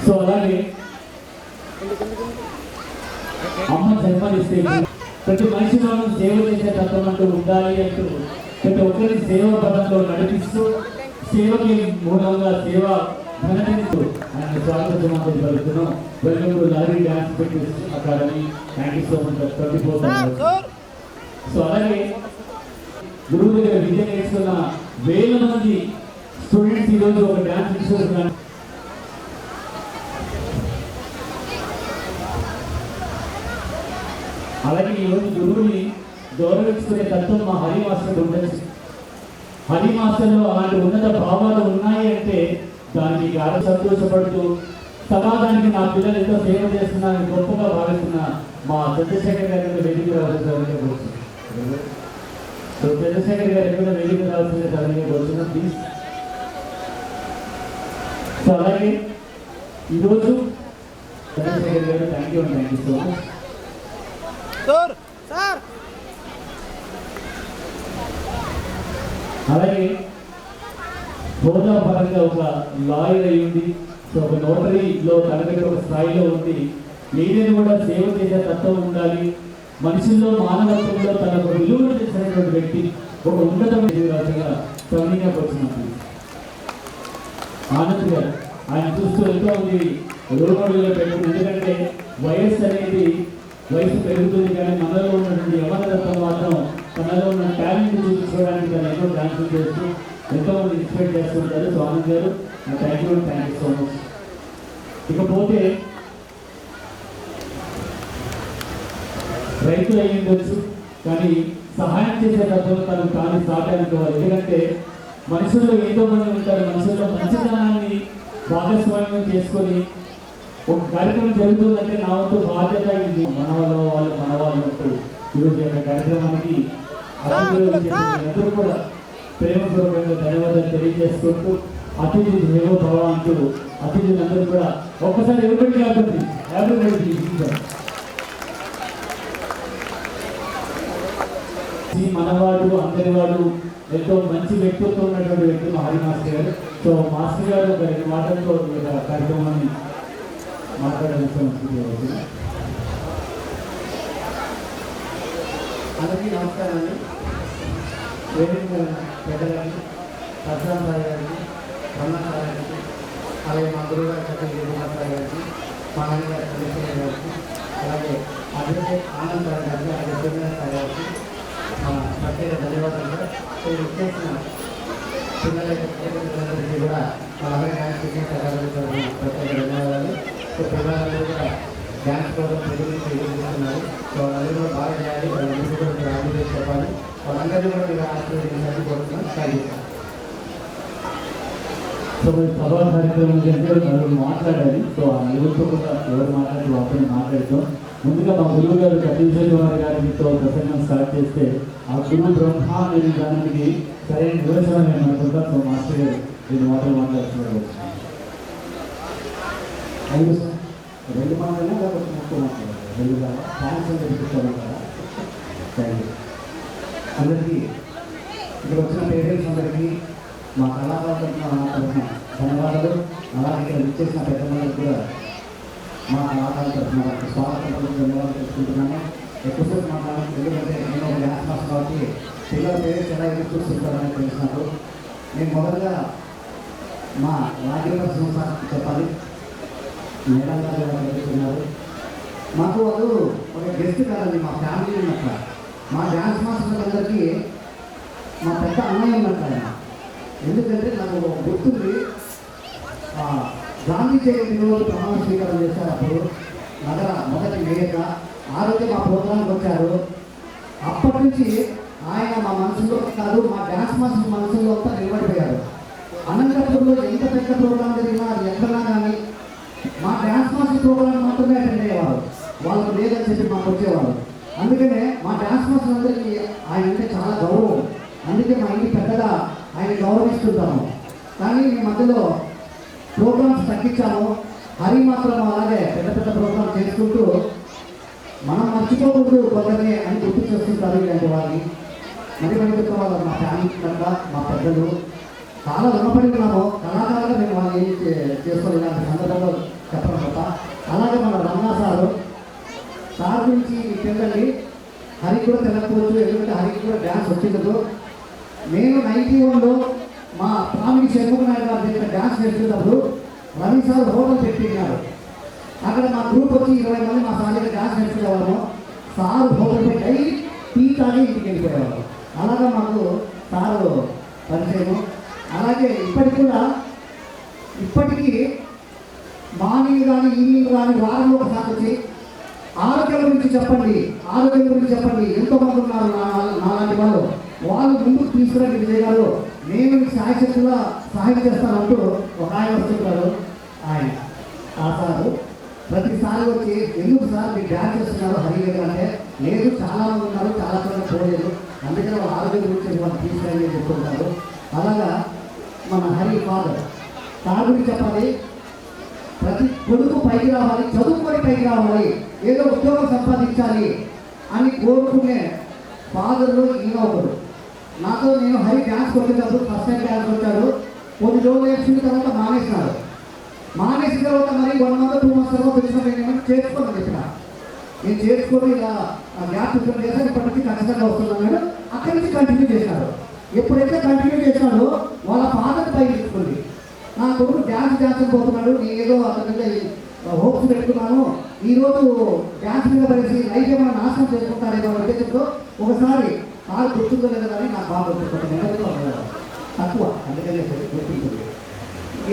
So అలాగే అమ్మ జన్మనిస్తే ప్రతి మనిషిలోనూ సేవ చేసే తత్వం అంటూ ఉండాలి అంటూ ప్రతి ఒక్కరి సేవ పదంలో నడిపిస్తూ సేవకి మూలంగా సేవ ఘనతూ ఆయన స్వాగతం పలుకుతున్నాం. Welcome to Lahari dance fitness academy. Thank you so much. 24 so అలాగే గురువు దగ్గర విద్య నేర్చుకున్న వేల మంది స్టూడెంట్స్ ఈరోజు ఒక డాన్స్ ఇన్స్టిట్యూట్ అలాగే ఈరోజు గురువుని గౌరవించుకునే తత్వం మా హరి మాస్టర్ ఉంటుంది. హరి మాస్టర్లో అలాంటి ఉన్నత భావాలు ఉన్నాయి అంటే దానికి చాలా సంతోషపడుతూ సమాజానికి నా పిల్లలు ఎంతో సేవ చేస్తున్నారని గొప్పగా భావిస్తున్న మా చంద్రశేఖర్ గారి వేదిక రావాల్సిందిగా కోరుతున్నాను. సో చంద్రశేఖర్ గారు ఎక్కడ వేదిక రావాల్సిందిగా సడన్గా కోరుతున్నాం ప్లీజ్. సో అలాగే ఈరోజు చంద్రశేఖర్ గారు థ్యాంక్ యూ సో మచ్. అలాగే హోదా పరంగా ఒక లాయర్ అయి ఉంది. సో ఒక నోటరీలో తనదగ్గర ఒక స్థాయిలో ఉంది. ఏదైనా కూడా సేవ చేసే తత్వం ఉండాలి. మనుషుల్లో మానవత్వంలో తన ఒక విలువలు చేసినటువంటి వ్యక్తి ఒక ఉన్నతమైన రాజుగా సవనీగా వచ్చినప్పుడు ఆనంద్ గారు ఆయన చూస్తూ ఎంతో ఉంది రోడ్డులో పెట్టుకుంది. ఎందుకంటే వయస్సు అనేది వయసు పెరుగుతుంది కానీ మనలో ఉన్నటువంటి యవనతత్వం మాత్రం తనలో ఉన్న టాలెంట్ చూపించుకోవడానికి తను ఎన్నో డాన్సులు చేస్తూ ఎంతో మంది ఇన్స్పైర్ చేస్తుంటారు. సో ఆనంద్ గారు థ్యాంక్ యూ సో మచ్. ఇకపోతే రైతు అయ్యి ఉండొచ్చు కానీ సహాయం చేసే తత్వం తను కానీ సాటానుకోవాలి. ఎందుకంటే మనుషుల్లో ఎంతో మంది ఉంటారు. మనుషుల్లో మంచితనాన్ని భాగస్వామ్యం చేసుకొని ఒక కార్యక్రమం జరుగుతుందంటే నా వంతు బాధ్యత ఇది మన వాళ్ళు అంటూ ఈరోజు యొక్క కార్యక్రమానికి అందరూ కూడా ప్రేమపూర్వకంగా ధన్యవాదాలు తెలియజేసుకుంటూ అతిథి దేవో భవ అంటూ అతిథులందరూ కూడా ఒక్కసారి ఎవరికి కాబట్టి మనవాడు అందరివాడు ఎంతో మంచి వ్యక్తిత్వం ఉన్నటువంటి వ్యక్తి మా హరి మాస్టర్ గారు. సో మాస్టర్ గారు ఒక 2 మాటలతో కార్యక్రమాన్ని మాట్లాడాల్సిన అందరికీ నమస్కారం అండి. వేదిక పెద్దలకి ప్రసాద్ సాయి గారికి, రమణ సాయి గారికి, అలాగే మా గురువు గారి చక్కటి సాయి గారికి, మా నాన్నగారి చంద్రశేఖర్ గారికి, అలాగే అడ్వకేట్ ఆనంద్ సాయి గారికి, అలాగే శ్రీనివాస్ సాయి గారికి ప్రత్యేక ధన్యవాదాలు. విచ్చేసిన పిల్లలకి కూడా మా అమ్మాయి డ్యాన్స్ ఫిట్నెస్ అకాడమీ తరఫున ప్రత్యేక ధన్యవాదాలు. సో పిల్లలందరూ కూడా డ్యాన్స్ ప్రోగ్రామ్ ఎదుగుతున్నారు. సో వాళ్ళందరూ కూడా బాగా చేయాలి. వాళ్ళందరూ కూడా మీరు ఆశీర్వాదం చెప్పాలి. వాళ్ళందరినీ కూడా మీరు ఆశీర్వదించాలని కోరుతున్నాను. Thank you. సో సభా కార్యక్రమం మాట్లాడాలి. సో ఆ నలుగురితో కూడా ఎవరు మాట్లాడి వాళ్ళని మాట్లాడుతాం. ముందుగా మా గురువు గారు కటీశ్వర్ కుమార్ గారితో ప్రసంగం స్టార్ట్ చేస్తే ఆ గురువు బ్రహ్మ అనే దానికి సరైన వివరణ నేను అనుకుంటా. సో మాస్టర్ గారు నేను మాట్లాడుతున్నారు. Thank you sir. 2 మాటలైనా లేకపోతే 3 మాట్లాడారు. 2 థ్యాంక్స్ అని చెప్తాను కదా. Thank you. అందరికీ ఇక్కడ వచ్చిన పేరెంట్స్ అందరికీ మా కళాకారులకు తరఫున ధన్యవాదాలు. అలాగే ఇక్కడ విచ్చేసిన పెద్దలందరికీ కూడా మా కళాకారుల తరఫున స్వాగతం ధన్యవాదాలు తెలుసుకుంటున్నాను. ఎక్కువసేపు మాట్లాడాలి. ఎందుకంటే నేను ఒక డ్యాన్స్ మాస్టర్ కాబట్టి పిల్లల పేరెంట్స్ ఎలా ఎదురు చూస్తుంటారని తెలిసినప్పుడు నేను మొదలుగా మా రాజేంద్ర సార్ చెప్పాలి. మేడం గారు జరుగుతున్నారు. మాకు వాళ్ళు ఒక గెస్ట్ కాదండి, మా ఫ్యామిలీ ఉన్నట్ల. మా డ్యాన్స్ మాస్టర్లందరికీ మా పెద్ద అన్నయ్య ఉన్నట్ల ఆయన. ఎందుకంటే నాకు గుర్తుంది, గాంధీ జయంతి రోజు ప్రమాణ స్వీకారం చేశారు. అప్పుడు నగర మొదటి మేయర్గా ఆ రోజే మా ప్రోగ్రాంకి వచ్చారు. అప్పటి నుంచి ఆయన మా మనసులో కాదు, మా డ్యాన్స్ మాస్టర్ మనసులో అంతా నిలబడిపోయారు. అనంతపురంలో ఎంత పెద్ద ప్రోగ్రాం జరిగినా అది ఎక్కడా కానీ మా డ్యాన్స్ మాస్టర్ ప్రోగ్రాం మాత్రమే అటెండ్ అయ్యేవారు. వాళ్ళకు లేదని చెప్పి మాకు వచ్చేవారు. అందుకనే మా డ్యాన్స్ మాస్టర్ అందరికీ ఆయన అంటే చాలా గౌరవం. అందుకే మా ఇంటి పెద్దగా ఆయన గౌరవిస్తుంటాము. కానీ ఈ మధ్యలో ప్రోగ్రామ్స్ తగ్గించాము. హరి మాత్రం అలాగే పెద్ద పెద్ద ప్రోగ్రామ్స్ చేసుకుంటూ మనం మర్చిపోకూడదు కొందరిని అని గుర్తు చేస్తుంటారు. ఇలాంటి వారిని మరి చెప్పుకోవాలి. మా ఫ్యామిలీ కనుక మా పెద్దలు చాలా రుణపడి ఉన్నాము. కళాకారులు మేము వాళ్ళు ఏం చేసుకోవాలి. ఇలాంటి సందర్భంలో చెప్పడం తప్ప. అలాగే మన రమణ సారు సార్ గురించి మీకు తెలియండి, హరికి కూడా తెలియకపోవచ్చు, ఎందుకంటే హరికి కూడా డ్యాన్స్ వచ్చిండదు. నేను 91లో మా ప్రామిని షణ్ముఖ నాయుడు గారి దగ్గర డ్యాన్స్ నేర్చుకున్నప్పుడు రవి సార్ హోటల్ పెట్టినారు. అక్కడ మా గ్రూప్ వచ్చి 20 మంది మా సార్ దగ్గర డ్యాన్స్ నేర్చుకునేవాళ్ళము. సార్ హోటల్ పెట్టి టీ తాగి ఇంటికి వెళ్ళిపోయేవాళ్ళం. అలాగా మాకు సారు పరిచయము. అలాగే ఇప్పటికీ మార్నింగ్ కానీ ఈవినింగ్ కానీ వారంలో ఒకసారి వచ్చి ఆరోగ్యం గురించి చెప్పండి, ఎంతోమంది ఉన్నారు నాలాంటి వాళ్ళు ముందుకు తీసుకురండి విజయ్ గారు, నేను మీకు సాయశక్తుగా సహాయం చేస్తానంటూ ఒక ఆయన వస్తుంటారు. ఆయన ఆ సారు ప్రతిసారి వచ్చి ఎందుకు సార్ మీరు డ్యాన్స్ చేస్తున్నారు హరి గారు అంటే, లేదు చాలా మంది ఉన్నారు, చాలా చోట్ల పోలేదు, అందుకని వాళ్ళ ఆరోగ్యం గురించి వాళ్ళు తీసుకురండి చెప్తుంటారు. అలాగా మన హరి ఫాదర్ సార్ గురించి చెప్పాలి. ప్రతి కొడుకు పైకి రావాలి, చదువుకొని పైకి రావాలి, ఏదో ఉద్యోగం సంపాదించాలి అని కోరుకునే ఫాదర్లో ఈయన ఒకడు. నేను హరి డ్యాన్స్ కొట్టేటప్పుడు ఫస్ట్ టైం డ్యాన్స్ కొట్టాడు. కొన్ని రోజులు నేర్చుకున్న తర్వాత మానేసిన తర్వాత మరి 1 month 2 months తర్వాత వచ్చినప్పుడు చేర్చుకోమని చెప్పిన. నేను చేర్చుకొని ఇలా గ్యాప్ ప్రిపేర్ చేశాను, ఇప్పటి నుంచి ఖచ్చితంగా వస్తున్నాడు. అక్కడి నుంచి కంటిన్యూ చేశాడు. ఎప్పుడైతే కంటిన్యూ చేశాడో వాళ్ళ ఫాదర్ పైకి తీసుకుంది, నా కొడుకు డ్యాన్స్ పోతున్నాడు, నేను ఏదో అతని హోప్స్ పెట్టుకున్నాను, ఈరోజు డ్యాన్స్ మీద పడేసి లైఫ్ ఏమైనా నాశనం చేసుకుంటారేమో ఉద్దేశంతో ఒకసారి కాలు గుర్తుందో కానీ నాకు బాగా గుర్తుంటుంది, తక్కువ అందుకనే గుర్తింటుంది.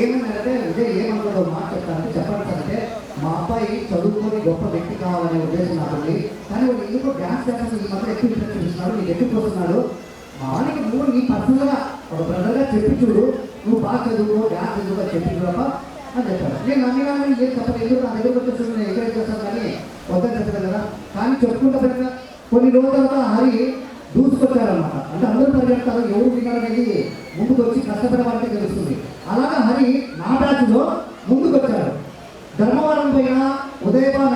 ఏమన్నారంటే విజయ్ ఏమనుకుందో మాట చెప్తానంటే చెప్పండి, మా అబ్బాయి చదువుకొని గొప్ప వ్యక్తి కావాలనే ఉద్దేశం నాకుంది, కానీ వాడు ఎందుకో డ్యాన్స్ ఈ మధ్య ఎక్కువ ఇంట్రెస్ట్ చూస్తున్నాడు, నీకు ఎక్కువ వస్తున్నాడు, మానికి నువ్వు నీ పర్సనల్గా ఒక బ్రదర్గా చెప్పి చూడు, నువ్వు బాగా చదువుకో, డ్యాన్స్ చదువుగా చెప్పి చూడప్ప అని చెప్పారు. నేను అన్ని కానీ ఏం చెప్పలేదు, నా దగ్గర వచ్చేసి నేను ఎంకరేజ్ చేస్తాను కానీ వద్దని చెప్పాను కదా. కానీ చెప్పుకుంటా పెట్టిన కొన్ని రోజుల తర్వాత హరి దూసుకొచ్చారన్నమాట. అంటే అందరూ పరిగెడతారు, ఎవరు వినాలనేది ముందుకు వచ్చి కష్టపడే వాళ్ళకి తెలుస్తుంది. అలాగా హరి నా బ్యాచ్లో ముందుకు వచ్చారు. ధర్మవరం పైన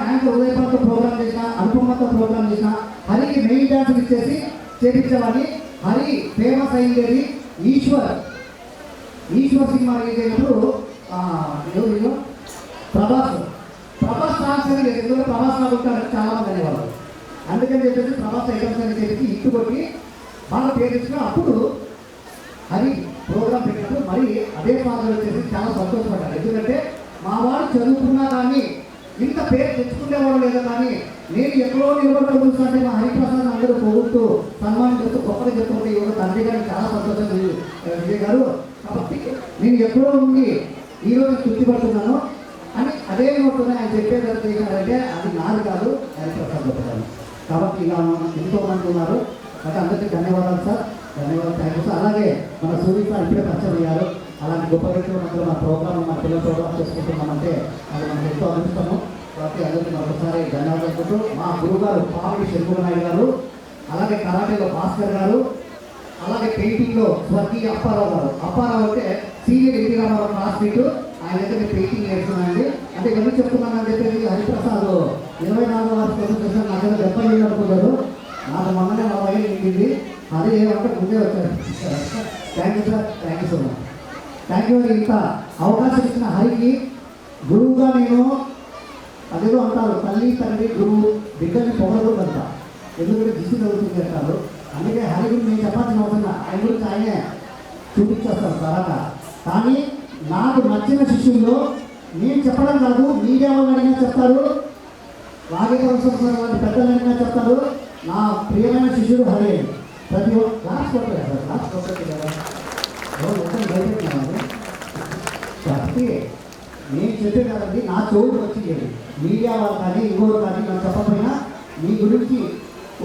యాంకర్ ఉదయపాలతో ప్రోగ్రామ్ చేసిన, అనుపమతో ప్రోగ్రామ్ చేసిన, హరికి మెయిన్ డ్యాన్స్ ఇచ్చేసి చేపించేవాడిని. హరి ఫేమస్ అయ్యేది ఈశ్వర్ సినిమా రిలీజ్ అయినప్పుడు ఎవరు ప్రభాస్ డాన్స్ అని ఎందుకంటే ప్రభాస్ నాకు ఉంటారు చాలా మంది అనేవాళ్ళు. అందుకని చెప్పేసి ప్రభాస్ ఐటమ్స్ అని చెప్పి ఇట్టు కొట్టి బాగా పేరు తెచ్చిన. అప్పుడు హరి ప్రోగ్రామ్ పెట్టినప్పుడు మరి అదే ఫాదర్ వచ్చేసి చాలా సంతోషపడ్డారు. ఎందుకంటే మా వాడు చదువుకున్నా కానీ ఇంత పేరు తెచ్చుకునేవాడు లేదా, కానీ నేను ఎక్కడో నిలబడడం చూస్తుంటే మా హరిప్రసాద్ అందరూ పోగొట్టు సన్మానం చేస్తూ గొప్పగా చెప్పుకుంటే ఇవ్వడం తండ్రి గారికి చాలా సంతోషం విజయ్ గారు. కాబట్టి నేను ఎక్కడో ఉండి ఈరోజు తృప్తిపడుతున్నాను అని అదే నోటున ఆయన చెప్పేదాన్ని చేశారంటే అది నాది కాదు, హరిప్రసాద్ చెప్పాను. కాబట్టి ఇలా ఎంతోమంది ఉన్నారు. కాబట్టి అందరికీ ధన్యవాదాలు సార్, ధన్యవాదాలు, థ్యాంక్ యూ సార్. అలాగే మన సూర్య సార్ ఇప్పుడే పరిచయం అయ్యారు. అలాంటి గొప్ప వ్యక్తులు మధ్యలో మన ప్రోగ్రామ్ మన పిల్లల ప్రోగ్రామ్ చేసుకుంటున్నామంటే అది మనకు ఎంతో అనిపిస్తాము. కాబట్టి అందరికీ మరొకసారి ధన్యవాదాలు చెప్తూ మా గురుగారు పామిడి షణ్ముఖ నాయుడు గారు, అలాగే కరాటేలో భాస్కర్ గారు, అలాగే పెయింటింగ్లో స్వర్గీయ అప్పారావు అంటే సీనియర్ ఎన్టీ రామారావు క్లాస్మేట్, ఆయన దగ్గర పెయింటింగ్ నేర్చుకున్నానండి. అంటే ఎవరు చెప్తున్నానని చెప్పేసి హరిప్రసాద్ 24వ వార్షికోత్సవం చేశారు. నాకు 70 ఏళ్ళు అనుకున్నారు, నాకు మొన్ననే 40 ఏళ్ళు నిండింది. అది ఏమంటే ముందే వచ్చారు. Thank you sir, thank you so much, thank you. ఇంత అవకాశం ఇచ్చిన హరికి గురువుగా నేను అదేదో అంటారు, తల్లి తండ్రి గురువు బిడ్డని పొగడకూడదంట, ఎందుకంటే దిశ చదువుతుంది అంటారు. అందుకే హరి గురించి నేను చెప్పాల్సిన అవసరం, ఆయన గురించి ఆయనే చూపించేస్తాను తర్వాత. కానీ నాకు నచ్చిన శిష్యుల్లో నేను చెప్పడం కాదు, మీడియా వాళ్ళు అడిగినా చెప్తారు, రాఘవేశ్వర లాంటి పెద్దలు అడిగినా చెప్తారు, నా ప్రియమైన శిష్యుడు హరి. ప్రతి క్లాస్ కొట్టలేదు సార్, క్లాస్ కొట్టలేదు కదా, భయపెట్టినాను. కాబట్టి నేను చెప్పే కదండి, నా చోటు వచ్చింది. మీడియా వాళ్ళు కానీ ఇంకోరు కానీ నాకు చెప్పకపోయినా మీ గురించి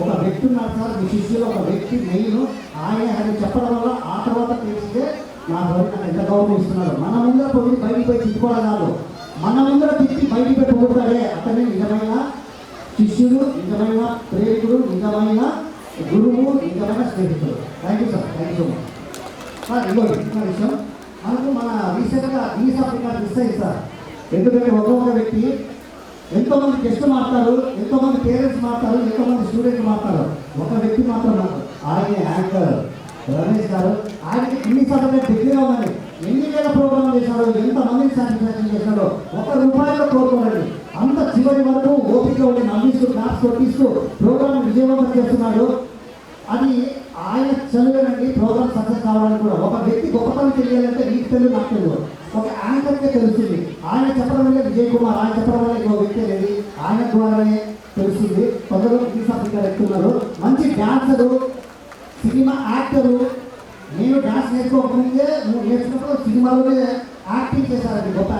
ఒక వ్యక్తి ఉన్నారు సార్, మీ శిష్యులు ఒక వ్యక్తి మెయిన్ ఆయన అని చెప్పడం వల్ల ఆ తర్వాత తెలిస్తే నా బయట నన్ను ఎంత గౌరవిస్తున్నారు. మన ముందర పోయి బయటికి పోయి తిట్టుకోవడం కాదు, మన ముందర తిట్టి బయటికి పెట్టి పోతాడే అతనే నిజమైన శిష్యుడు, నిజమైన ప్రేమికుడు, నిజమైన గురువు, నిజమైన స్నేహితుడు. Thank you sir, thank you so much sir. ఇంకోటి చిన్న విషయం, మనకు మన రీసెంట్గా ఈస్ట్ ఆఫ్రికా మిస్ అయింది సార్. ఎందుకంటే ఒక్కొక్క వ్యక్తి ఎంతోమంది గెస్ట్ మారుతారు, ఎంతోమంది పేరెంట్స్ మారుతారు, ఎంతోమంది స్టూడెంట్స్ మారుతారు, ఒక వ్యక్తి మాత్రం ఆయన యాంకర్ రమేష్ గారు. ఆయనకి ఇన్నిసార్లు దగ్గరగా ఉందని ఎన్ని వేల ప్రోగ్రామ్ చేశాడో, ఎంతమందిని సాటిస్ఫాక్షన్ చేశాడో, ₹1 కోరుకోరండి. అంత చివరి వరకు ఓపిక ఉండి నవ్విస్తూ క్లాస్ కొట్టిస్తూ ప్రోగ్రామ్ విజయవంతం చేస్తున్నాడు. అది ఆయన చదివేనండి ప్రోగ్రామ్ సక్సెస్ కావాలని కూడా. ఒక వ్యక్తి గొప్పతనం తెలియాలంటే నీకు తెలియదు, నాకు తెలియదు, ఒక యాంకర్కే తెలుస్తుంది. ఆయన చెప్పడం వల్ల విజయ్ కుమార్, ఆయన చెప్పడం వల్ల ఇంకో వ్యక్తి అనేది ఆయన ద్వారానే తెలుస్తుంది. కొందరు ఈసారి ఎక్కుతున్నారు. మంచి డాన్సరు, సినిమా యాక్టరు. నేను డాన్స్ నేర్చుకోకముందే నువ్వు నేర్చుకున్నప్పుడు సినిమాలోనే యాక్టింగ్ చేశారండి. గొప్ప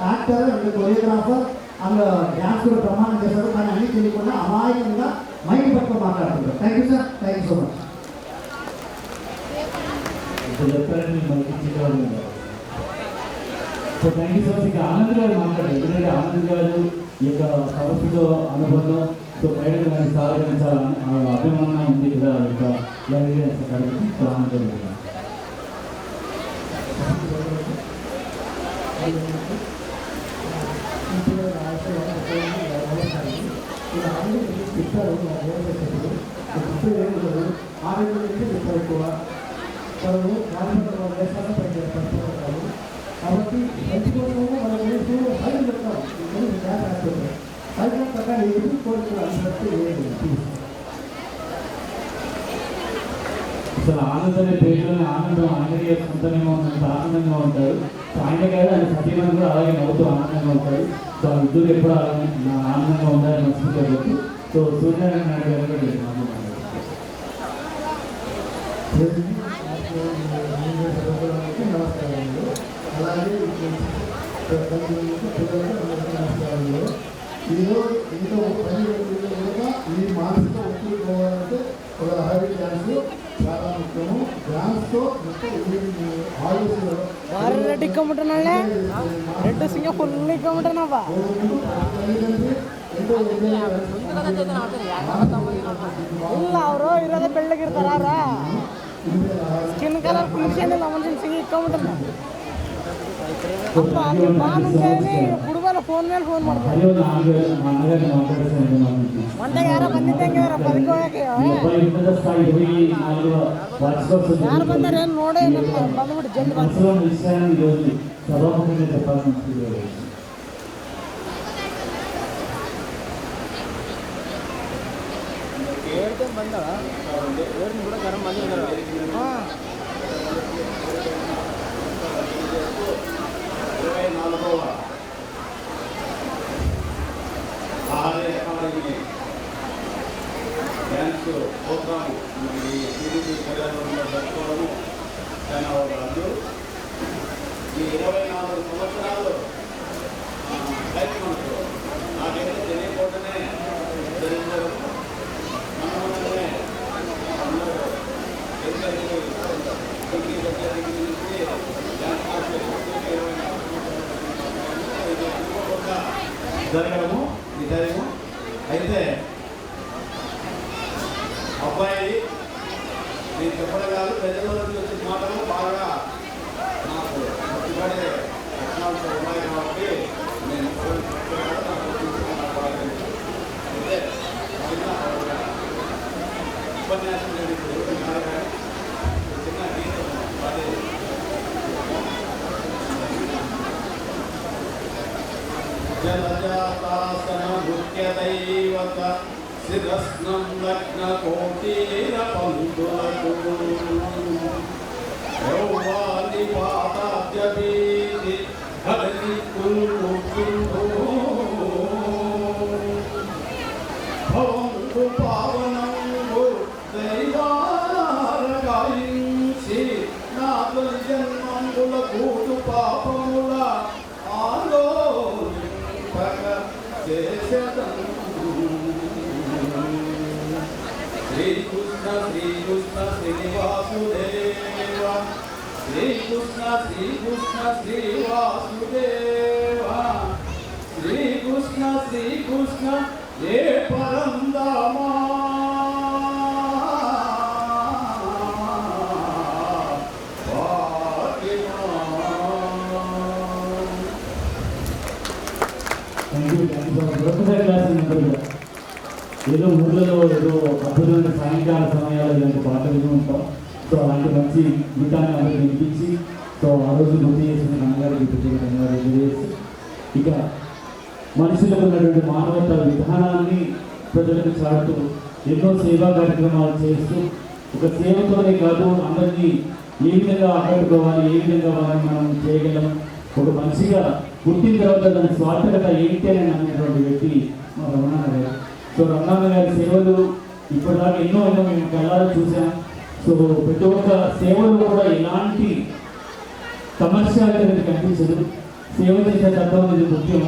actor and choreographer and dance కూడా ప్రమాణం చేశారు. కానీ అన్ని తెలియకుండా అమాయకంగా మైండ్ పట్టుకొని మాట్లాడుతున్నారు. Thank you sir, thank you so much. చెప్పారని so thank you so much. ఇంకా ఆనంద్ గారు మాట్లాడారు. ఎందుకంటే ఆనంద్ గారు ఈ యొక్క సమస్యతో అనుబంధం సో బయట కానీ సార్ కానీ చాలా అభిమానం ఉంది కదా. యొక్క సో ఆనంద్ గారు ఎక్కువ వాళ్ళు దేశాల్లో పనిచేస్తారు. కాబట్టి మంచి కోసము మనం సైకిల్ చెప్తాం. సైకిల్ ప్రకారం ఏది కోరుకోవాలి లేదు. అసలు ఆనంద్ అనే పేరులోనే ఆనందం ఆయనకి సొంతంగా ఉన్నంత ఆనందంగా ఉంటారు. సో ఆయన గారు ఆయన సతీమణి కూడా అలాగే నవ్వుతూ ఆనందంగా ఉంటారు. సో ఆ ఇద్దరు ఎప్పుడు అలాగే ఆనందంగా ఉండాలని మనసుకుంటారు. సో సూర్యనారాయణ నాయుడు గారు కూడా నమస్కారాలు. అలాగే నమస్కారాలు. ఈరోజు ఇంట్లో 10 కూడా ఈ మానసిక ఒత్తిడి పోవాలంటే ఒక లహరి డ్యాన్స్ చాలా ముఖ్యము. డ్యాన్స్తో రెడ్డి కమ్ముతున్నాడే రెడ్డి సింగ ఫుల్ కమ్ముతున్నావా ಇಲ್ಲ ಅವರು ಇರೋದೇ ಬೆಳ್ಳಗಿರ್ತಾರ ಸ್ಕಿನ್ ಕಲರ್ ಕುಳಿಸಿ ಲಮನ್ ಸಿಂಗ್ ಇಕ್ಕೊಂಬಿಟ್ರೆ ಹುಡುಗನ ಫೋನ್ ಮೇಲೆ ಫೋನ್ ಮಾಡ್ತಾರೆ ಮಂಟೆಗೆ ಯಾರೋ ಬಂದಿದ್ದೆ ಹಂಗಿದಾರ ಬದುಕಿ ಹೋಗಕ್ಕೆ ಯಾರು ಬಂದಾರ ಏನು ನೋಡಿ ಬಂದ್ಬಿಟ್ಟು ಜಲ್ದಿ ಬಂದು ಬಂದಳ ಕೂಡ ಗರಂ ಬಂದಿದ್ದಾರೆ. ಹಾಂ 24వ ఆర్య అకాడమీ డ్యాన్స్ ప్రోగ్రాము ఈ టీడీపీ కార్యాలయంలో జరుపుకోవడము ధన్యవాదాలు. ఈ 24 సంవత్సరాలు ప్రయత్నంతో నాకైతే తెలియకుండానే జరిగించారు. మనమే అందరూ జరగడము ఇద్దరేమో అయితే అబ్బాయి నేను చెప్పడం కాదు, ప్రజల నుంచి వచ్చిన మాటలు బాగా నాకు మొత్తుపడే లక్షణాలతో ఉన్నాయి కాబట్టి నేను అయితే ఉపన్యాసం చిన్న గీతం అది జలజాతాసన నృత్యదైవత శిరస్నం లగ్న కోటీర పంతులకు యౌవాని పాదాబ్జబీతి హరి కుల్లుకుంటూ భవంతు పావనంబు దైవారగాయించి నాదు జన్మంబుల కూటు పాపముల ఆలోచింపక చేసెదను. శ్రీకృష్ణ శ్రీకృష్ణ శ్రీవాసుదేవ శ్రీకృష్ణ శ్రీకృష్ణ శ్రీవాసుదేవ శ్రీకృష్ణ శ్రీకృష్ణ ఏ పరందామా ఏదో ఊళ్ళలో ఏదో అద్భుతమైన సాయంకాల సమయాల్లో ఇలాంటి పాటలు విని ఉంటాం. సో అలాంటి మంచి గీతాన్ని అందరూ వినిపించి సో ఆ రోజు గుర్తు చేసిన అన్నగారికి ప్రత్యేక ధన్యవాదాలు తెలియజేసి ఇక మనుషులకు ఉన్నటువంటి మానవత విధానాన్ని ప్రజలకు చాటుతూ ఎన్నో సేవా కార్యక్రమాలు చేస్తూ ఒక సేవతోనే కాదు అందరినీ ఏ విధంగా ఆకట్టుకోవాలి, ఏ విధంగా వారిని మనం చేయగలం, ఒక మనిషిగా పుట్టిన తర్వాత దాని స్వార్థకత ఏంటి అని అనేటువంటి వ్యక్తి మా రమణాన్న గారు. సో రమణాన్న గారి సేవలు ఇప్పటిదాకా ఎన్నో మేము కళ్ళారా చూసాం. సో ప్రతి ఒక్క సేవలు కూడా ఎలాంటి కమర్షియాలిటీ అనేది కనిపించదు. సేవ చేసే తత్వం ఇది ముఖ్యం.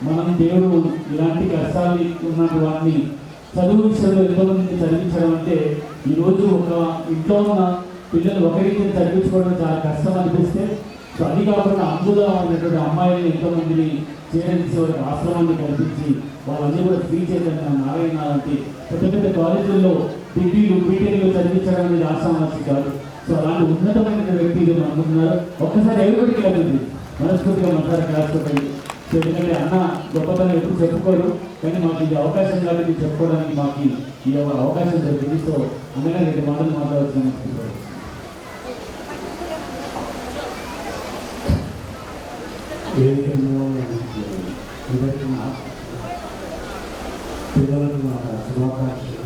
మనం దేవుడు ఇలాంటి కష్టాలు ఉన్నటువంటి వారిని చదువు విషయంలో ఎంతోమంది చదివించడం అంటే ఈరోజు ఒక ఇంట్లో ఉన్న పిల్లలు ఒకరికి చదివించుకోవడం చాలా కష్టం అనిపిస్తే, సో అది కాకుండా అందులో ఉన్నటువంటి అమ్మాయిలు ఎంతోమందిని చేయించి వాళ్ళకి ఆశ్రమాన్ని కల్పించి వాళ్ళన్నీ కూడా ఫ్రీ చైతన్య నారాయణ లాంటి పెద్ద పెద్ద కాలేజీల్లో డిగ్రీలు బీటెక్లు చదివించడం అనేది ఆశ్రమానికి కాదు. సో అలాంటి ఉన్నతమైన వ్యక్తులు అనుకుంటున్నారు. ఒక్కసారి ఎవరికి లభింది మనస్ఫూర్తిగా మనసారి క్లాసుకోకండి. సో ఎందుకంటే అన్న గొప్పతనం ఎప్పుడు చెప్పుకోరు, కానీ మాకు ఇది అవకాశం కాబట్టి చెప్పుకోవడానికి మాకు ఈ అవకాశం జరిగింది. సో అందుకని 2 మాటలు మాట్లాడుతున్నాను. పిల్లలకు శుభాకాంక్షలు,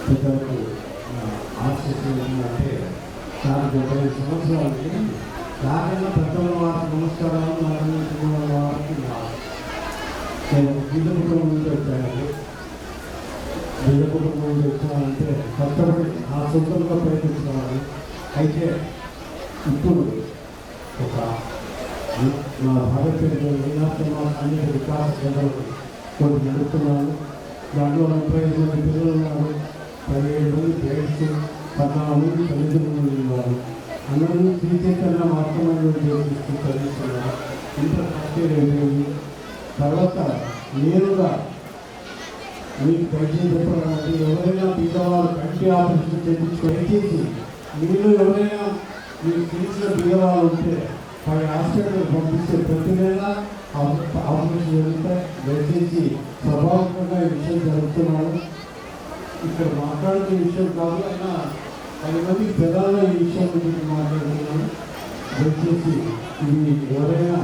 పిల్లలకు ఆశిస్తులు అంటే చాలా 75 సంవత్సరాలకి దానిలో పెద్దల వారికి నమస్కారాలు, నారాయణ వారికి నేను బిడ్డ కుటుంబం నుంచి వచ్చానండి. బిడ్డ కుటుంబం నుంచి వచ్చానంటే కష్టపడి నా సొంతంగా ప్రయత్నించేవాడు. అయితే ఇప్పుడు ఒక నా భారతదేశంలో అన్ని వికాస కేంద్రాలు కొన్ని నడుపుతున్నాను. దాంట్లో 35 మంది పిల్లలు ఉన్నారు, 17 మంది పేరెంట్స్, 14 మంది తల్లిదండ్రులు ఉన్నారు. అందరూ శ్రీచైతన్య మాత్రమే చదివిస్తున్నారు. ఇంటర్ ఫస్ట్ ఇయర్ అయిపోయింది. తర్వాత నేరుగా మీకు దయచేసి చెప్పడానికి ఎవరైనా బీదవాళ్ళు కంటి ఆపరేషన్ చేయించి దయచేసి మీరు ఎవరైనా మీకు తెలిసిన బీదవాళ్ళు ఉంటే వారి హాస్పిటల్ పంపిస్తే ప్రతి నెల ఆపరేషన్ జరిగితే దయచేసి స్వభావికంగా ఈ విషయం జరుగుతున్నాను. ఇక్కడ మాట్లాడుతున్న విషయం కాదు, అయినా 10 మందికి పెదాల్లో ఈ విషయం గురించి మాట్లాడుతున్నాను. దయచేసి ఇది ఎవరైనా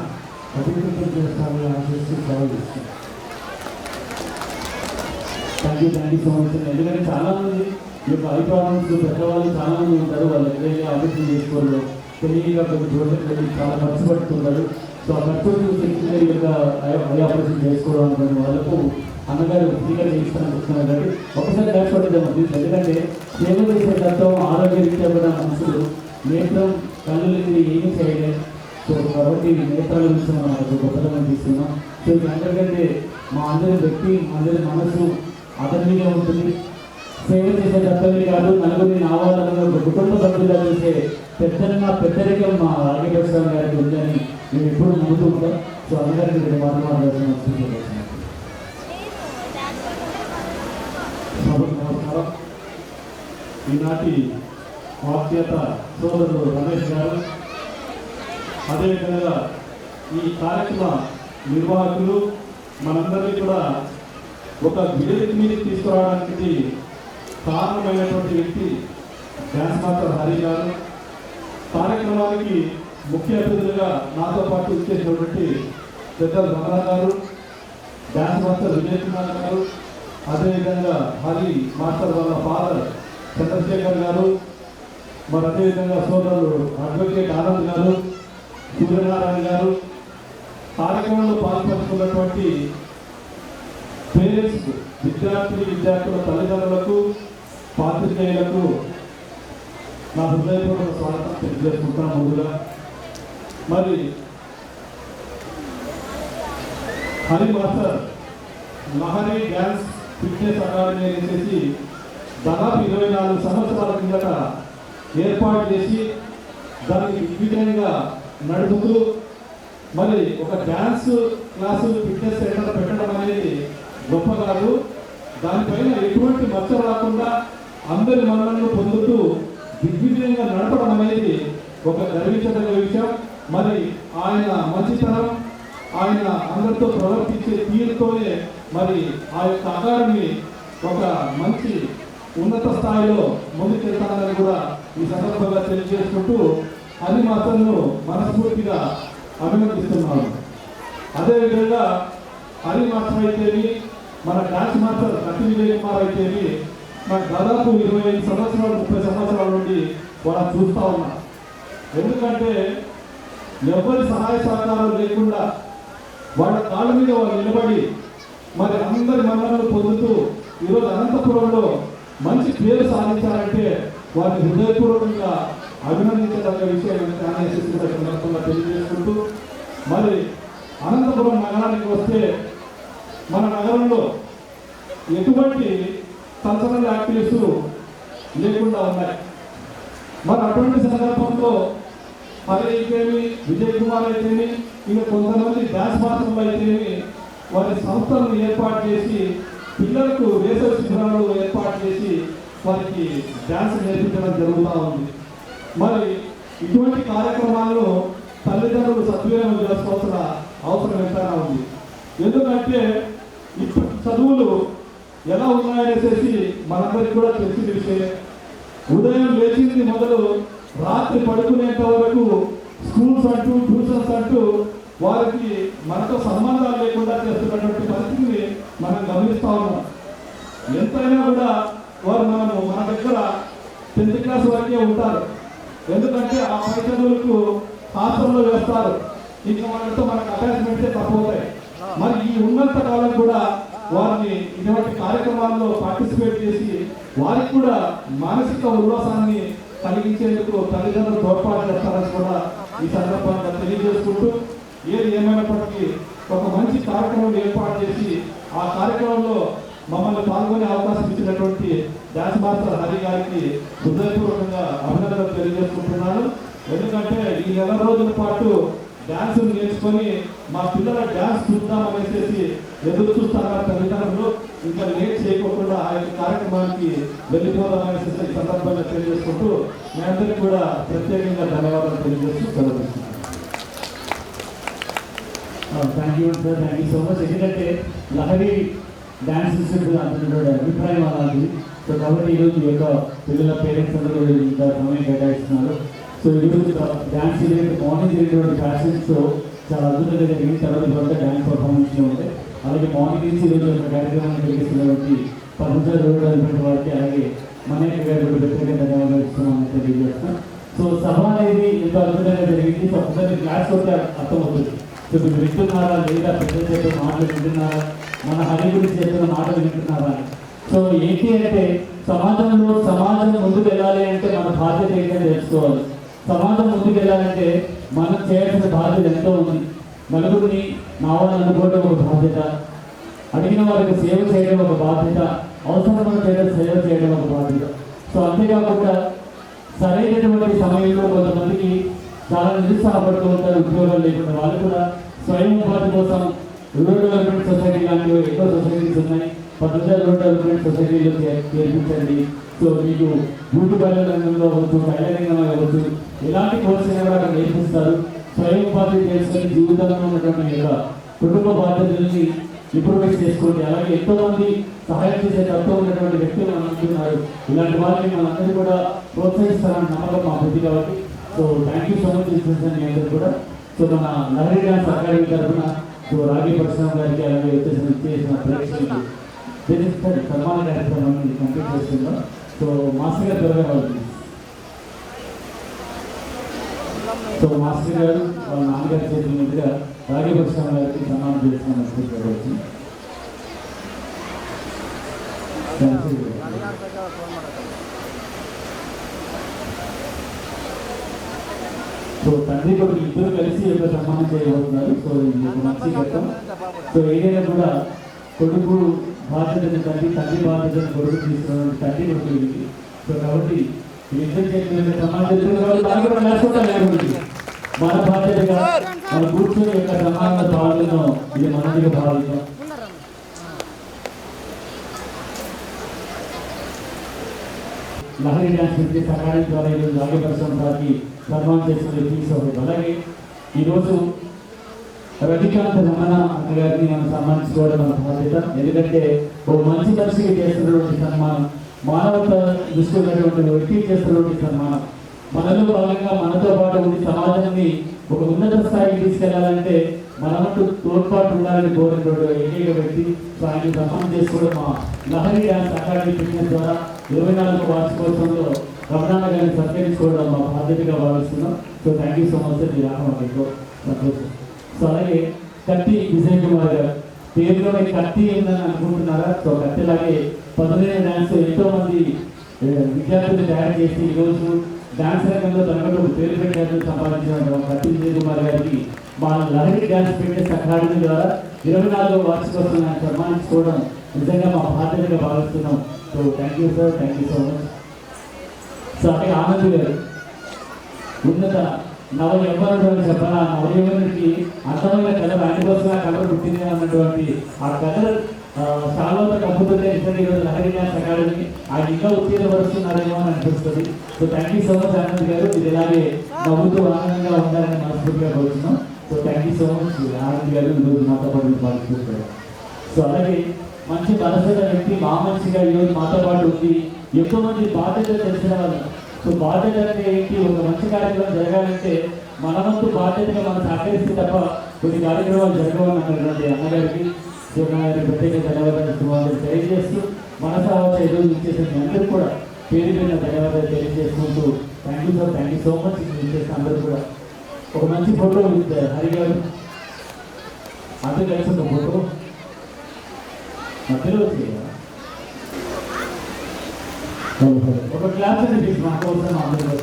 అధికృతం చేస్తారని ఆశిస్తూ భావిస్తున్నాను. Thank you so much. ఎందుకంటే చాలామంది ఈ యొక్క ఐ ప్రాబ్లమ్స్ పెద్దవాళ్ళు చాలామంది ఉంటారు. వాళ్ళు ఏదైనా ఆపరేషన్ చేసుకోవడం తెలియక కొన్ని చోట్లకి వెళ్ళి చాలా ఖర్చు పడుతుంటారు. సో ఆ ఖర్చు శక్తి యొక్క ఐ ఆపరేషన్ చేసుకోవడం అనుకునే వాళ్ళకు అన్నగారు ఫ్రీగా చేయిస్తానని చెప్తున్నారు. కాబట్టి ఒకసారి కష్టపడేద్దాం. ఎందుకంటే సేవ చేసే తత్వం ఆరోగ్యరీత్యా కూడా మనుషులు నేత్రం కళ్ళకి ఏమీ చేయలేదు. సో కాబట్టి నేత్రాల గురించి మనం గొప్పతనం తీసుకున్నాం. సో ఇది అందరికంటే మా అందరి వ్యక్తి, అందరి మనసు అతనిగా ఉంటుంది. సేవ చేసే తత్వమే కాదు, నలుగురిని నావాళ్ళలో ఒక కుటుంబ సభ్యులుగా చేసే పెద్దరికం మా రాజకీయ గారికి ఉందని మేము ఎప్పుడు నమ్ముతూ ఉంటాం. సో అందరికీ ఇక్కడ మాట్లాడాల్సిన నమస్కారం. ఈనాటి వాక్యత సోదరుడు రమేష్ గారు, అదేవిధంగా ఈ కార్యక్రమ నిర్వాహకులు మనందరినీ కూడా ఒక విడలికి మీద తీసుకురావడానికి కారణమైనటువంటి వ్యక్తి డ్యాన్స్ మాస్టర్ హరి గారు. కార్యక్రమానికి ముఖ్య అతిథులుగా నాతో పాటు ఇచ్చేసినటువంటి పెద్దలు రమణ గారు, డ్యాన్స్ మాస్టర్ విజయ్ కుమార్ గారు, అదేవిధంగా హరి మాస్టర్ వాళ్ళ ఫాదర్ చంద్రశేఖర్ గారు, మరి అదేవిధంగా సోదరులు అడ్వకేట్ ఆనంద్ గారు, సూర్యనారాయణ గారు, కార్యక్రమంలో పాల్పంచుకున్నటువంటి పేరెంట్స్, విద్యార్థుల తల్లిదండ్రులకు, పాత్రికేయులకు నా హృదయపూర్వక స్వాగతం తెలియజేసుకుంటాను. ముందుగా మరి Hari master Lahari dance fitness academy చేసి దాదాపు 24 సంవత్సరాల కిందట ఏర్పాటు చేసి దానికి దిగ్విజయంగా నడుపుతూ మరి ఒక డ్యాన్స్ క్లాసు ఫిట్నెస్ సెంటర్ పెట్టడం అనేది గొప్ప కాదు. దానిపైన ఎటువంటి మచ్చ రాకుండా అందరి మన్ననలు పొందుతూ దిగ్విజయంగా నడపడం అనేది ఒక గర్వించదగ్గ విషయం. మరి ఆయన మంచితనం, ఆయన అందరితో ప్రవర్తించే తీరుతోనే మరి ఆ యొక్క అకాడమీ ఒక మంచి ఉన్నత స్థాయిలో ముందుకెళ్తానని కూడా ఈ సందర్భంగా తెలియజేసుకుంటూ హరి మాస్టర్ను మనస్ఫూర్తిగా అభినందిస్తున్నాను. అదేవిధంగా హరి మాస్టర్ అయితేమి, మన డాన్స్ మాస్టర్ కత్తి విజయ్ కుమార్ అయితేమి, నాకు దాదాపు 25 సంవత్సరాలు 30 సంవత్సరాల నుండి వాళ్ళని చూస్తూ ఉన్నా. ఎందుకంటే ఎవరి సహాయ సహకారం లేకుండా వాళ్ళ కాళ్ళ మీద వాళ్ళు నిలబడి మరి అందరి మన్ననలు పొందుతూ ఈరోజు అనంతపురంలో మంచి పేరు సాధించాలంటే వారిని హృదయపూర్వకంగా అభినందించదగ్గ విషయం సందర్భంగా తెలియజేసుకుంటూ, మరి అనంతపురం నగరానికి వస్తే మన నగరంలో ఎటువంటి కల్చరల్ యాక్టివిటీస్ లేకుండా ఉన్నాయి. మరి అటువంటి సందర్భంలో హరి అయితేమి, విజయ్ కుమార్ అయితేమి, ఇంకా కొంతమంది డ్యాన్స్ మాస్టర్లు అయితేమి వారి సంస్థలను ఏర్పాటు చేసి పిల్లలకు వేసవి శిబిరాలు ఏర్పాటు చేసి వారికి డ్యాన్స్ నేర్పించడం జరుగుతూ ఉంది. మరి ఇటువంటి కార్యక్రమాలను తల్లిదండ్రులు సద్వినియోగం చేసుకోవాల్సిన అవసరం ఎంతైనా ఉంది. ఎందుకంటే ఇప్పుడు చదువులు ఎలా ఉన్నాయనేసి మనందరికీ కూడా తెలిసిన విషయం. ఉదయం లేచింది మొదలు రాత్రి పడుకునేంత వరకు స్కూల్స్ అంటూ ట్యూషన్స్ అంటూ వారికి మనతో సంబంధాలు లేకుండా చేస్తున్నటువంటి పరిస్థితిని మనం గమనిస్తూ ఉన్నాం. ఎంతైనా కూడా వారు మన దగ్గర 10th క్లాస్ వరకే ఉంటారు. ఎందుకంటే ఆ పై చదువులకు హాస్టల్లో వేస్తారు. ఇంకా వాళ్ళతో మనకు అటాచ్మెంట్సే తప్పవుతాయి. మరి ఈ ఉన్నంత కాలం కూడా వారిని ఇటువంటి కార్యక్రమాల్లో పార్టిసిపేట్ చేసి వారికి కూడా మానసిక ఉల్లాసాన్ని కలిగించేందుకు తల్లిదండ్రులు తోడ్పాటు చేస్తారని కూడా ఈ సందర్భంగా తెలియజేసుకుంటూ, ఏది ఏమైనప్పటికీ ఒక మంచి కార్యక్రమం ఏర్పాటు చేసి ఆ కార్యక్రమంలో మమ్మల్ని పాల్గొనే అవకాశం ఇచ్చినటువంటి డ్యాన్స్ మాస్టర్ హరి గారికి హృదయపూర్వకంగా అభినందనలు తెలియజేసుకుంటున్నాను. ఎందుకంటే ఈ 4 రోజుల పాటు డ్యాన్స్ నేర్చుకొని మా పిల్లల డ్యాన్స్ చూద్దామనేసి ఎదురు చూస్తారా తల్లిదండ్రులు. ఇంకా లేట్ చేయకుండా ఆ యొక్క కార్యక్రమానికి వెళ్ళిపోదామనేసి ఈ సందర్భంగా తెలియజేసుకుంటూ మీ అందరికీ కూడా ప్రత్యేకంగా ధన్యవాదాలు తెలియజేస్తూ సెలవుస్తున్నాను. Thank you sir, thank you so much. ఎందుకంటే లహరి డ్యాన్స్ ఇన్స్టిట్యూట్ అంటున్న అభిప్రాయం అలాంటి. సో కాబట్టి ఈరోజు ఈ యొక్క పిల్లల పేరెంట్స్ అందరూ ఇంకా సమయం కేటాయిస్తున్నారు. సో ఈరోజు డ్యాన్స్ ఈవెంట్ మార్నింగ్ జరిగినటువంటి ఫ్యాషన్ షో చాలా అద్భుతంగా జరిగింది. తర్వాత ఇవాళ డ్యాన్స్ పర్ఫార్మెన్స్లో ఉంటాయి. అలాగే మార్నింగ్ నుంచి ఈరోజు ఒక కార్యక్రమాన్ని కలిగిస్తున్నటువంటి ప్రొఫెసర్ రోడ్డు వారికి, అలాగే మనయ్య గారు ప్రత్యేక ధన్యవాదాలు ఇస్తున్నామని తెలియజేస్తాం. సో సభ అనేది ఎంతో అద్భుతంగా జరిగింది. సో ఒకసారి క్లాస్ కొట్టే అర్థమవుతుంది. సో మీరు వింటున్నారా లేదా, పెద్ద చెప్పిన మాటలు వింటున్నారా, మన హరి గురించి చెప్పిన మాటలు వింటున్నారా. సో ఏంటి అంటే సమాజం ముందుకు వెళ్ళాలి అంటే మన బాధ్యత ఏంటని తెలుసుకోవాలి. సమాజం ముందుకు వెళ్ళాలంటే మనం చేయాల్సిన బాధ్యత ఎంతో ఉంది. నలుగురిని నావాలని అనుకోవడం ఒక బాధ్యత, అడిగిన వారికి సేవ చేయడం ఒక బాధ్యత, అవసరమైన సేవ చేయడం ఒక బాధ్యత. సో అంతేకాకుండా సరైనటువంటి సమయంలో కొంతమందికి చాలా నిరుత్సాహపడుతూ ఉంటారు. ఉద్యోగాలు లేకుండా వాళ్ళు కూడా స్వయం ఉపాధి కోసం రూరల్ డెవలప్మెంట్ సొసైటీ లాంటివి ఎక్కువ సొసైటీస్ ఉన్నాయి. 10,000 రూరల్ డెవలప్మెంట్ సొసైటీలో చేర్పించండి. సో మీకు బ్యూటీ పార్లర్ రంగంలో అవ్వచ్చు, టైలరింగ్ అవ్వచ్చు, ఎలాంటి కోర్స్ అయినా కూడా అక్కడ నేర్పిస్తారు. స్వయం ఉపాధి చేసుకొని జీవితంలో ఉన్నటువంటి యొక్క కుటుంబ బాధ్యతల్ని ఇంప్రూవైజ్ చేసుకోండి. అలాగే ఎంతోమంది సహాయం చేసే తత్వం ఉన్నటువంటి వ్యక్తులు మనం అనుకుంటున్నారు. ఇలాంటి వాళ్ళని మనందరూ కూడా ప్రోత్సహిస్తారని నమ్మకం మా బుద్ధి కాబట్టి. So thank you so much institution మీ అందరూ కూడా. సో మన లహరి డ్యాన్స్ అకాడమీ తరఫున సో రాగి పరశురామ్ గారికి, అలాగే చేసిన ప్రేక్షకులకి సన్మాన కార్యక్రమాన్ని కంప్లీట్ చేస్తున్నాం. సో మాస్టర్ గారు త్వరగా వాళ్ళు. సో మాస్టర్ గారు వాళ్ళ నాన్నగారి చేతుల మీదుగా రాగి పరశురామ్ గారికి సన్మానం చేస్తున్నాం. వచ్చి సో తండ్రి కొడుకు ఇద్దరు కలిసి యొక్క సన్మానం చేయబోతున్నారు. సో ఇది ఒక మంచి ఘట్టం. సో ఏదైనా కూడా కొడుకు బాధ్యతని తండ్రి బాధ్యతను కొడుకు తీసుకున్నటువంటి తండ్రి కొడుకు. సో కాబట్టి వీళ్ళిద్దరు చేసిన సన్మానం చేస్తున్నారు. దాన్ని కూడా నేర్చుకుంటాం లేకపోతే మన బాధ్యతగా మన కూర్చొని యొక్క సన్మానంలో పాల్గొన్నాం. ఇది మనదిగా భావిస్తాం. లహరి డ్యాన్స్ నుంచి సహాయం ద్వారా ఈరోజు రాగి పరశురామ్ గారికి సన్మానం చేసిన తీసుకోవాలి. అలాగే ఈరోజు రవికాంత్ రమణ అన్న గారిని మనం సన్మానించుకోవడం మన బాధ్యత. ఎందుకంటే ఓ మంచి మనిషికి చేస్తున్నటువంటి సన్మానం, మానవత దృష్టి ఉన్నటువంటి వ్యక్తికి చేస్తున్నటువంటి సన్మానం. మనలో భాగంగా మనతో పాటు ఉండి సమాజాన్ని ఒక ఉన్నత స్థాయికి తీసుకెళ్లాలంటే మనమంటూ తోడ్పాటు ఉండాలని కోరినటువంటి ఏకైక వ్యక్తి. సో ఆయన సన్మానం చేసుకోవడం మా లహరి డ్యాన్స్ అకాడమీ ఫిట్నెస్ ద్వారా 24వ వార్షికోత్సవంలో రమణాన్న గారిని సత్కరించుకోవడం మా బాధ్యతగా భావిస్తున్నాం. So thank you so much sir. మీరు రావడం ఎంతో సంతోషం. సో అలాగే కత్తి విజయ్ కుమార్ గారు, పేరులోనే కత్తి ఏందని అనుకుంటున్నారా? సో కత్తిలాగే పదునైన డ్యాన్స్ ఎంతో మంది విద్యార్థులు తయారు చేసి ఈరోజు డ్యాన్స్ రంగంలో తనకంటూ ఒక పేరు పెట్టాలని సంపాదించిన కత్తి విజయ్ కుమార్ గారికి మా లహరి డ్యాన్స్ ఫిట్నెస్ అకాడమీ ద్వారా 24వ వార్షికోత్సవం ఆయన సన్మానించుకోవడం నిజంగా మా బాధ్యతగా భావిస్తున్నాం. So thank you sir, thank you so much. So అలాగే ఆనంద్ గారు ఉన్నత నవ యవ్వనుడు అని చెప్పాలి. ఆ నవ యవ్వనుడికి అందమైన కలర్ ఆయన కోసం ఆ కలర్ పుట్టింది అన్నటువంటి ఆ కలర్ చాలా కప్పుతుంటే నిజంగా ఈరోజు లహరి డ్యాన్స్ అకాడమీ ఆయన ఇంకా ఉత్తీర్ణపరుస్తున్నారేమో అని అనిపిస్తుంది. So thank you so much Anand గారు. మీరు ఇలాగే నవ్వుతూ ఆనందంగా ఉండాలని మనస్ఫూర్తిగా కోరుతున్నాం. So thank you so much Anand గారు ఈరోజు మాతో పాటు పాల్గొంటారు. సో అలాగే మంచి మనసున్న వ్యక్తి, మా మనిషిగా ఈరోజు మాతో పాటు ఉంది. ఎంతో మంది బాధ్యతలు తెలిసిన వాళ్ళు. సో బాధ్యత అంటే ఏంటి? ఒక మంచి కార్యక్రమం జరగాలంటే మనమంతు బాధ్యతగా మనం సహకరిస్తే తప్ప కొన్ని కార్యక్రమాలు జరగవని అన్నటువంటి అన్నగారికి శివనాగారికి ప్రత్యేక ధన్యవాదాలు తెలియజేస్తూ మనసావచ్చు ఈరోజు ఇచ్చేసిన మీ అందరికీ కూడా పేరు పేరున ధన్యవాదాలు తెలియజేసుకుంటూ thank you sir, thank you so much. ఇచ్చేసిన అందరూ కూడా ఒక మంచి ఫోటో విత్ హరి గారు అందరూ కలిసి ఒక ఫోటో మధ్యలో వచ్చేయాలి. ఒక క్లాస్ అనేది మా కోసం అందరూ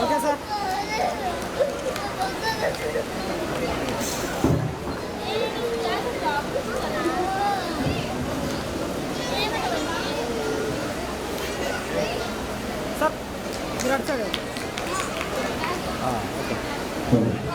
ఓకే సార్. సార్ మీరు అటు సైడ్. ఓకే.